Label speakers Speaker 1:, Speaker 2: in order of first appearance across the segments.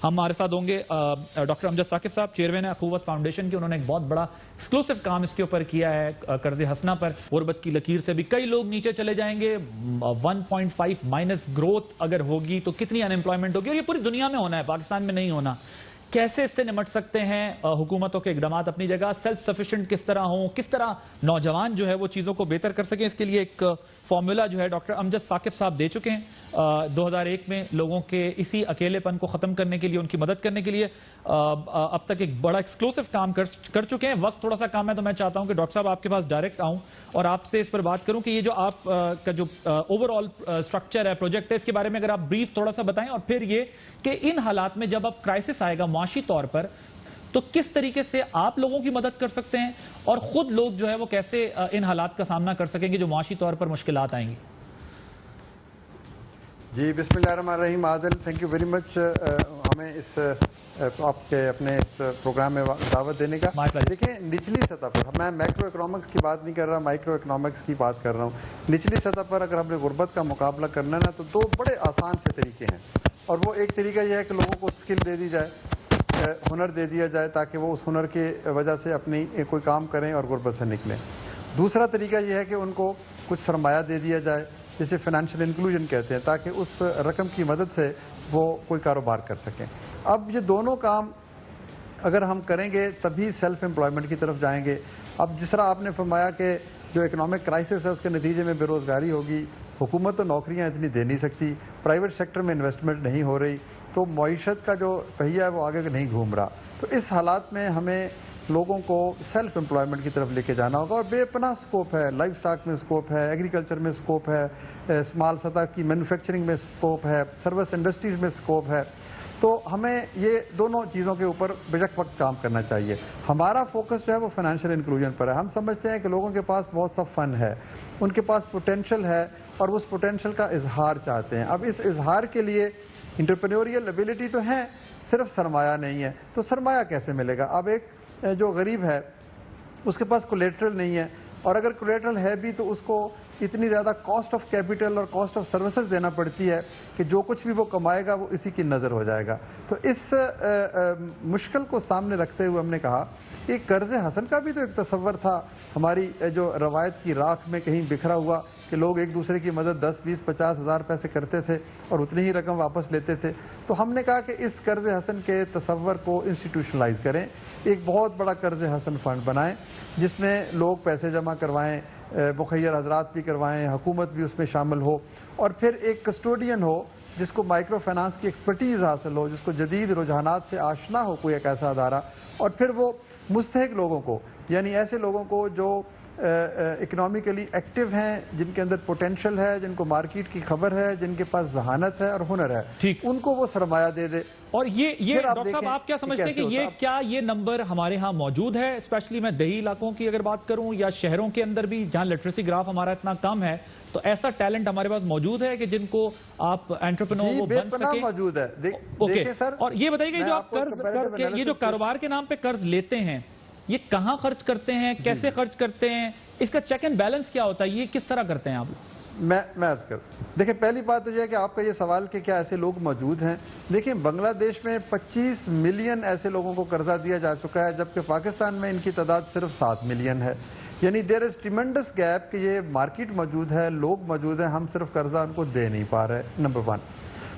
Speaker 1: ہمارے ساتھ ہوں گے ڈاکٹر امجد ثاقب صاحب، چیئرمین ہے اخوت فاؤنڈیشن کی. انہوں نے ایک بہت بڑا ایکسکلوسیو کام اس کے اوپر کیا ہے قرض حسنہ پر. غربت کی لکیر سے بھی کئی لوگ نیچے چلے جائیں گے. 1.5 مائنس گروتھ اگر ہوگی تو کتنی ان ایمپلائمنٹ ہوگی، اور یہ پوری دنیا میں ہونا ہے، پاکستان میں نہیں ہونا. کیسے اس سے نمٹ سکتے ہیں؟ حکومتوں کے اقدامات اپنی جگہ، سیلف سفیشینٹ کس طرح ہوں، کس طرح نوجوان جو ہے وہ چیزوں کو بہتر کر سکیں، اس کے لیے ایک فارمولا جو ہے ڈاکٹر امجد ثاقب صاحب دے چکے ہیں. 2001 میں لوگوں کے اسی اکیلے پن کو ختم کرنے کے لیے، ان کی مدد کرنے کے لیے اب تک ایک بڑا ایکسکلوسیو کام کر چکے ہیں. وقت تھوڑا سا کام ہے تو میں چاہتا ہوں کہ ڈاکٹر صاحب آپ کے پاس ڈائریکٹ آؤں اور آپ سے اس پر بات کروں کہ یہ جو آپ کا جو اوور آل اسٹرکچر ہے، پروجیکٹ ہے، اس کے بارے میں اگر آپ بریف تھوڑا سا بتائیں. اور پھر یہ کہ ان حالات میں جب اب کرائسس آئے گا معاشی طور پر تو کس طریقے سے آپ لوگوں کی مدد کر سکتے ہیں، اور خود لوگ جو ہے وہ کیسے ان حالات کا سامنا کر سکیں گے جو معاشی طور پر مشکلات آئیں گی.
Speaker 2: جی بسم اللہ الرحمن الرحیم. عادل، تھینک یو ویری مچ ہمیں اس آپ کے اپنے اس پروگرام میں دعوت دینے کا. دیکھیں، نچلی سطح پر میں میکرو اکنامکس کی بات نہیں کر رہا، مائکرو اکنامکس کی بات کر رہا ہوں. نچلی سطح پر اگر ہم نے غربت کا مقابلہ کرنا ہے نا، تو 2 بڑے آسان سے طریقے ہیں. اور وہ ایک طریقہ یہ ہے کہ لوگوں کو اسکل دے دی جائے، ہنر دے دیا جائے، تاکہ وہ اس ہنر کی وجہ سے اپنی کوئی کام کریں اور غربت سے نکلیں. دوسرا طریقہ یہ ہے کہ ان کو کچھ سرمایہ دے دیا جائے، جسے فائنینشیل انکلوژن کہتے ہیں، تاکہ اس رقم کی مدد سے وہ کوئی کاروبار کر سکیں. اب یہ دونوں کام اگر ہم کریں گے تبھی سیلف امپلائمنٹ کی طرف جائیں گے. اب جس طرح آپ نے فرمایا کہ جو اکنامک کرائسس ہے اس کے نتیجے میں بے روزگاری ہوگی، حکومت تو نوکریاں اتنی دے نہیں سکتی، پرائیویٹ سیکٹر میں انویسٹمنٹ نہیں ہو رہی، تو معیشت کا جو پہیہ ہے وہ آگے نہیں گھوم رہا. تو اس حالات میں ہمیں لوگوں کو سیلف امپلائمنٹ کی طرف لے کے جانا ہوگا. اور بے پناہ سکوپ ہے، لائف سٹاک میں سکوپ ہے، ایگریکلچر میں سکوپ ہے، اسمال سطح کی مینوفیکچرنگ میں سکوپ ہے، سروس انڈسٹریز میں سکوپ ہے. تو ہمیں یہ دونوں چیزوں کے اوپر بیک وقت کام کرنا چاہیے. ہمارا فوکس جو ہے وہ فائنینشیل انکلوژن پر ہے. ہم سمجھتے ہیں کہ لوگوں کے پاس بہت سا فن ہے، ان کے پاس پوٹینشل ہے، اور اس پوٹینشل کا اظہار چاہتے ہیں. اب اس اظہار کے لیے انٹرپرینوریل ایبلٹی تو ہے، صرف سرمایہ نہیں ہے. تو سرمایہ کیسے ملے گا؟ اب ایک جو غریب ہے اس کے پاس کولیٹرل نہیں ہے، اور اگر کولیٹرل ہے بھی تو اس کو اتنی زیادہ کاسٹ آف کیپٹل اور کاسٹ آف سروسز دینا پڑتی ہے کہ جو کچھ بھی وہ کمائے گا وہ اسی کی نظر ہو جائے گا. تو اس مشکل کو سامنے رکھتے ہوئے ہم نے کہا کہ قرض حسن کا بھی تو ایک تصور تھا ہماری جو روایت کی راکھ میں کہیں بکھرا ہوا، کہ لوگ ایک دوسرے کی مدد 10 20 50 ہزار پیسے کرتے تھے اور اتنی ہی رقم واپس لیتے تھے. تو ہم نے کہا کہ اس قرض حسن کے تصور کو انسٹیٹیوشنلائز کریں، ایک بہت بڑا قرض حسن فنڈ بنائیں جس میں لوگ پیسے جمع کروائیں، مخیر حضرات بھی کروائیں، حکومت بھی اس میں شامل ہو، اور پھر ایک کسٹوڈین ہو جس کو مائکرو فائنانس کی ایکسپرٹیز حاصل ہو، جس کو جدید رجحانات سے آشنا ہو کوئی ایک ایسا ادارہ. اور پھر وہ مستحق لوگوں کو، یعنی ایسے لوگوں کو جو اکنامیکلی ایکٹیو ہیں، جن کے اندر پوٹینشل ہے، جن کو مارکیٹ کی خبر ہے، جن کے پاس ذہانت ہے اور ہنر ہے، ان کو وہ سرمایہ دے دے.
Speaker 1: اور یہ ڈاکٹر صاحب آپ کیا سمجھتے ہیں کہ یہ نمبر ہمارے ہاں موجود ہے، اسپیشلی میں دیہی علاقوں کی اگر بات کروں یا شہروں کے اندر بھی جہاں لٹریسی گراف ہمارا اتنا کم ہے، تو ایسا ٹیلنٹ ہمارے پاس موجود ہے کہ جن کو آپ انٹرپرینور وہ بن سکیں؟
Speaker 2: موجود ہے.
Speaker 1: اوکے، اور یہ بتائیے کہ جو آپ یہ جو کاروبار کے نام پہ قرض لیتے ہیں یہ کہاں خرچ کرتے ہیں، کیسے خرچ کرتے ہیں، اس کا چیک اینڈ بیلنس کیا ہوتا ہے، یہ کس طرح کرتے ہیں آپ؟
Speaker 2: میں عرض کر دیکھیں، پہلی بات تو یہ ہے کہ آپ کا یہ سوال کہ کیا ایسے لوگ موجود ہیں. دیکھیں، بنگلہ دیش میں 25 ملین ایسے لوگوں کو قرضہ دیا جا چکا ہے، جبکہ پاکستان میں ان کی تعداد صرف 7 ملین ہے. یعنی دیر از ٹریمنڈس گیپ کہ یہ مارکیٹ موجود ہے، لوگ موجود ہیں، ہم صرف قرضہ ان کو دے نہیں پا رہے. نمبر 1.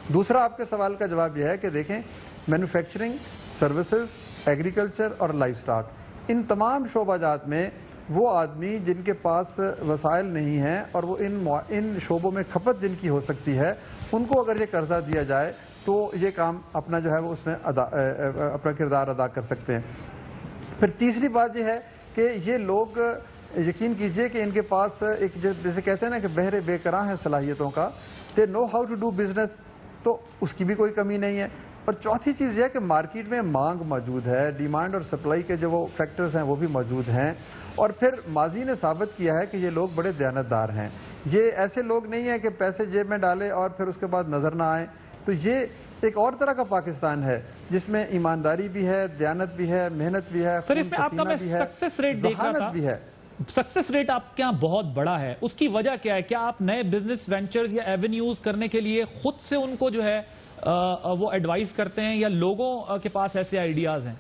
Speaker 2: دوسرا آپ کے سوال کا جواب یہ ہے کہ دیکھیں، مینوفیکچرنگ، سروسز، ایگریکلچر اور لائف سٹاک، ان تمام شعبہ جات میں وہ آدمی جن کے پاس وسائل نہیں ہیں اور وہ ان شعبوں میں کھپت جن کی ہو سکتی ہے، ان کو اگر یہ قرضہ دیا جائے تو یہ کام اپنا جو ہے وہ اس میں اپنا کردار ادا کر سکتے ہیں. پھر تیسری بات یہ ہے کہ یہ لوگ یقین کیجئے کہ ان کے پاس ایک جیسے کہتے ہیں نا کہ بہرے بے کراں ہے صلاحیتوں کا، they know how to do business, تو اس کی بھی کوئی کمی نہیں ہے. اور چوتھی چیز یہ ہے کہ مارکیٹ میں مانگ موجود ہے، ڈیمانڈ اور سپلائی کے جو وہ فیکٹرز ہیں وہ بھی موجود ہیں. اور پھر ماضی نے ثابت کیا ہے کہ یہ لوگ بڑے دیانتدار ہیں. یہ ایسے لوگ نہیں ہیں کہ پیسے جیب میں ڈالیں اور پھر اس کے بعد نظر نہ آئیں. تو یہ ایک اور طرح کا پاکستان ہے جس میں ایمانداری بھی ہے، دیانت بھی ہے، محنت بھی ہے،
Speaker 1: سر اس میں آپ کا میں سکسس ریٹ دیکھ رہا تھا، سکسس ریٹ آپ کے یہاں بہت بڑا ہے، اس کی وجہ کیا ہے؟ کیا آپ نئے بزنس وینچرز یا ایونیوز کرنے کے لیے خود سے ان کو جو ہے وہ ایڈوائز کرتے ہیں یا لوگوں کے پاس ایسے آئیڈیاز ہیں؟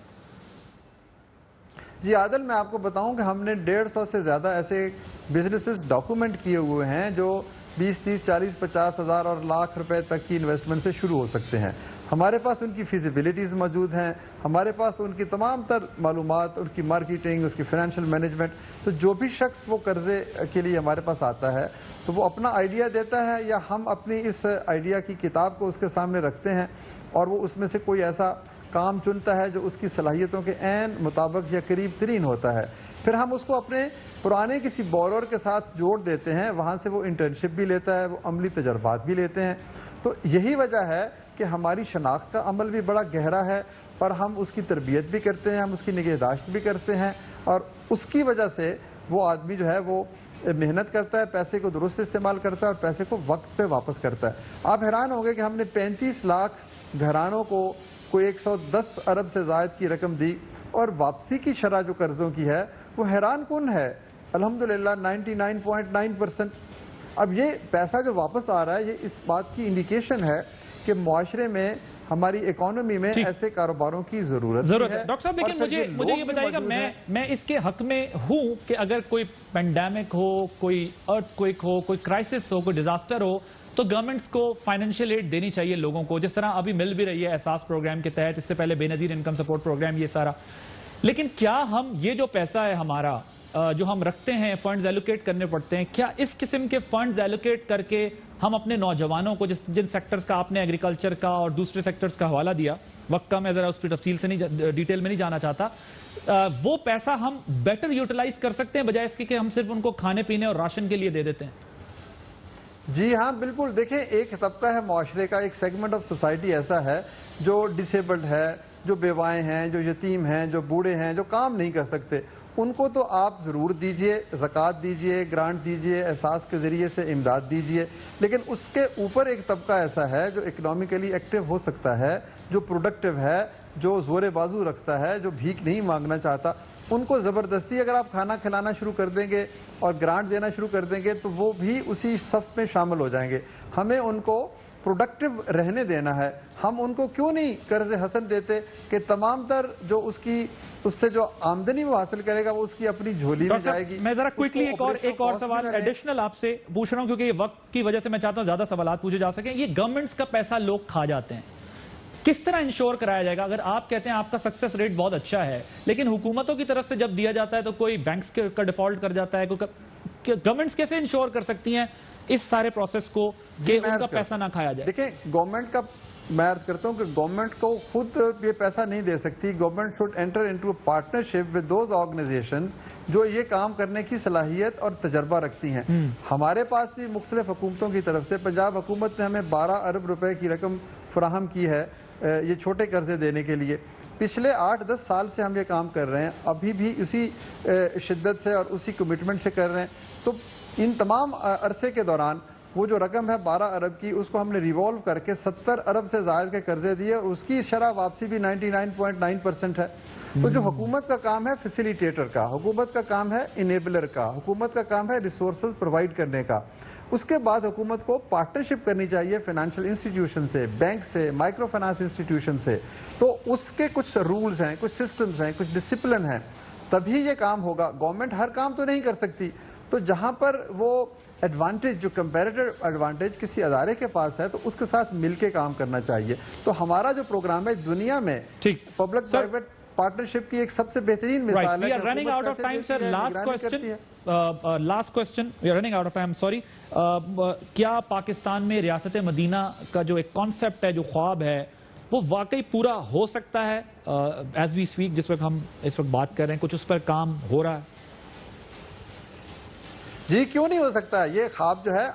Speaker 2: جی عادل، میں آپ کو بتاؤں کہ ہم نے 150 سے زیادہ ایسے بزنسز ڈاکومنٹ کیے ہوئے ہیں جو 20, 30, 40, 50 ہزار اور لاکھ روپے تک کی انویسٹمنٹ سے شروع ہو سکتے ہیں. ہمارے پاس ان کی فیزیبلٹیز موجود ہیں، ہمارے پاس ان کی تمام تر معلومات، ان کی مارکیٹنگ، اس کی فائنینشیل مینجمنٹ. تو جو بھی شخص وہ قرضے کے لیے ہمارے پاس آتا ہے تو وہ اپنا آئیڈیا دیتا ہے یا ہم اپنی اس آئیڈیا کی کتاب کو اس کے سامنے رکھتے ہیں اور وہ اس میں سے کوئی ایسا کام چنتا ہے جو اس کی صلاحیتوں کے عین مطابق یا قریب ترین ہوتا ہے. پھر ہم اس کو اپنے پرانے کسی بورور کے ساتھ جوڑ دیتے ہیں، وہاں سے وہ انٹرنشپ بھی لیتا ہے، وہ عملی تجربات بھی لیتے ہیں. تو یہی وجہ ہے کہ ہماری شناخت کا عمل بھی بڑا گہرا ہے اور ہم اس کی تربیت بھی کرتے ہیں، ہم اس کی نگہداشت بھی کرتے ہیں اور اس کی وجہ سے وہ آدمی جو ہے وہ محنت کرتا ہے، پیسے کو درست استعمال کرتا ہے اور پیسے کو وقت پہ واپس کرتا ہے. آپ حیران ہوں گے کہ ہم نے 35 لاکھ گھرانوں کو کوئی 110 ارب سے زائد کی رقم دی اور واپسی کی شرح جو قرضوں کی ہے وہ حیران کن ہے، الحمدللہ 99.9%. اب یہ پیسہ جو واپس آ رہا ہے یہ اس بات کی انڈیکیشن ہے کہ معاشرے میں، ہماری اکانومی میں ایسے کاروباروں کی ضرورت ہے.
Speaker 1: ڈاکٹر صاحب لیکن مجھے یہ بتائیے گا، میں اس کے حق میں ہوں کہ اگر کوئی پینڈیمک ہو، کوئی ارتھ کوئک ہو، کوئی کرائسس ہو، کوئی ڈیزاسٹر ہو تو گورنمنٹس کو فائنینشیل ایڈ دینی چاہیے لوگوں کو، جس طرح ابھی مل بھی رہی ہے احساس پروگرام کے تحت، اس سے پہلے بے نظیر انکم سپورٹ پروگرام، یہ سارا. لیکن کیا ہم یہ جو پیسہ ہے ہمارا جو ہم رکھتے ہیں، فنڈز ایلوکیٹ کرنے پڑتے ہیں، کیا اس قسم کے فنڈز ایلوکیٹ کر کے ہم اپنے نوجوانوں کو، جن سیکٹرز کا آپ نے ایگریکلچر کا اور دوسرے سیکٹرز کا حوالہ دیا، وقت کا میں ذرا اس کی تفصیل سے ڈیٹیل میں نہیں جانا چاہتا، وہ پیسہ ہم بیٹر یوٹیلائز کر سکتے ہیں بجائے اس کے کہ ہم صرف ان کو کھانے پینے اور راشن کے لیے دے دیتے ہیں؟
Speaker 2: جی ہاں بالکل. دیکھیں، ایک طبقہ ہے معاشرے کا، ایک سیگمنٹ آف سوسائٹی ایسا ہے جو ڈسیبلڈ ہے، جو بیوائیں ہیں، جو یتیم ہیں، جو بوڑھے ہیں، جو کام نہیں کر سکتے. ان کو تو آپ ضرور دیجئے، زکوٰۃ دیجئے، گرانٹ دیجئے، احساس کے ذریعے سے امداد دیجئے. لیکن اس کے اوپر ایک طبقہ ایسا ہے جو اکنامکلی ایکٹیو ہو سکتا ہے، جو پروڈکٹیو ہے، جو زور بازو رکھتا ہے، جو بھیک نہیں مانگنا چاہتا. ان کو زبردستی اگر آپ کھانا کھلانا شروع کر دیں گے اور گرانٹ دینا شروع کر دیں گے تو وہ بھی اسی صف میں شامل ہو جائیں گے. ہمیں ان کو پروڈکٹیو رہنے دینا ہے. ہم ان کو کیوں نہیں قرض حسن دیتے کہ تمام تر جو اس سے جو آمدنی وہ حاصل کرے گا وہ اس کی اپنی جھولی میں جائے گی.
Speaker 1: میں ذرا کوئکلی ایک اور سوال ایڈیشنل آپ سے پوچھ رہا ہوں کیونکہ یہ وقت کی وجہ سے میں چاہتا ہوں زیادہ سوالات پوچھے جا سکیں. یہ گورنمنٹس کا پیسہ لوگ کھا جاتے ہیں، کس طرح انشور کرایا جائے گا؟ اگر آپ کہتے ہیں آپ کا سکسس ریٹ بہت اچھا ہے لیکن حکومتوں کی طرف سے جب دیا جاتا ہے تو کوئی بینکس کا ڈیفالٹ کر جاتا ہے، گورنمنٹس کیسے انشور کر سکتی ہیں اس سارے پروسیس کو کہ ان کا پیسہ نہ کھایا جائے؟
Speaker 2: دیکھیں، گورنمنٹ کا میں عرض کرتا ہوں کہ گورنمنٹ کو خود یہ پیسہ نہیں دے سکتی. Government should enter into a partnership with those organizations جو یہ کام کرنے کی صلاحیت اور تجربہ رکھتی ہیں. ہمارے پاس بھی مختلف حکومتوں کی طرف سے پنجاب حکومت نے ہمیں 12 ارب روپے کی رقم فراہم کی ہے یہ چھوٹے قرضے دینے کے لیے. پچھلے 8-10 سال سے ہم یہ کام کر رہے ہیں، ابھی بھی اسی شدت سے اور اسی کمٹمنٹ سے کر رہے ہیں. تو ان تمام عرصے کے دوران وہ جو رقم ہے 12 ارب کی، اس کو ہم نے ریوالو کر کے 70 ارب سے زائد کے قرضے دیے اور اس کی شرح واپسی بھی 99.9% ہے. تو جو حکومت کا کام ہے فیسیلیٹیٹر کا، حکومت کا کام ہے انیبلر کا، حکومت کا کام ہے ریسورسز پرووائڈ کرنے کا. اس کے بعد حکومت کو پارٹنرشپ کرنی چاہیے فائنینشیل انسٹیٹیوشن سے، بینک سے، مائکرو فائنانس انسٹیٹیوشن سے. تو اس کے کچھ رولز ہیں، کچھ سسٹمز ہیں، کچھ ڈسپلن ہیں، تبھی یہ کام ہوگا. گورنمنٹ ہر کام تو نہیں کر سکتی. تو جہاں پر وہ ایڈوانٹیج، جو کمپیریٹو ایڈوانٹیج کسی ادارے کے پاس ہے تو اس کے ساتھ مل کے کام کرنا چاہیے. تو ہمارا جو پروگرام ہے دنیا میں پبلک پرائیویٹ پارٹنرشپ کی ایک سب سے بہترین مثال ہے.
Speaker 1: Running out of time sir, last question, running out of time, sorry. کیا پاکستان میں ریاست مدینہ کا جو ایک کانسیپٹ ہے، جو خواب ہے، وہ واقعی پورا ہو سکتا ہے ایز وی سپیک، جس وقت ہم اس وقت بات کر رہے ہیں؟ کچھ اس پر کام ہو رہا ہے؟
Speaker 2: جی کیوں نہیں ہو سکتا. یہ خواب جو ہے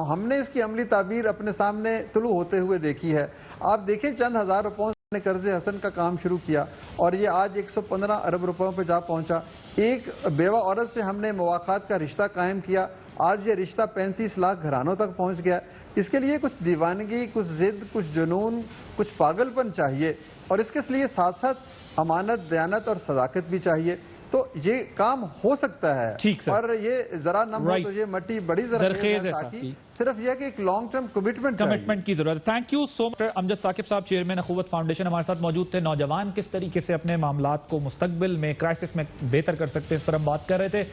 Speaker 2: ہم نے اس کی عملی تعبیر اپنے سامنے طلوع ہوتے ہوئے دیکھی ہے. آپ دیکھیں چند ہزار روپوں نے قرض حسن کا کام شروع کیا اور یہ آج 115 ارب روپوں پہ جا پہنچا. ایک بیوہ عورت سے ہم نے مواخات کا رشتہ قائم کیا، آج یہ رشتہ 35 لاکھ گھرانوں تک پہنچ گیا. اس کے لیے کچھ دیوانگی، کچھ ضد، کچھ جنون، کچھ پاگل پن چاہیے اور اس کے لیے ساتھ ساتھ امانت، دیانت اور صداقت بھی چاہیے. تو یہ کام ہو سکتا ہے
Speaker 1: ٹھیک سر.
Speaker 2: اور یہ ذرا نم ہو تو یہ مٹی بڑی
Speaker 1: زرخیز ہے
Speaker 2: تاکہ صرف یہ کہ ایک لانگ ٹرم کمٹمنٹ
Speaker 1: کی ضرورت ہے. تھینک یو سو مچ. امجد ثاقب صاحب چیئرمین اخوت فاؤنڈیشن ہمارے ساتھ موجود تھے. نوجوان کس طریقے سے اپنے معاملات کو مستقبل میں کرائسس میں بہتر کر سکتے ہیں اس پر ہم بات کر رہے تھے.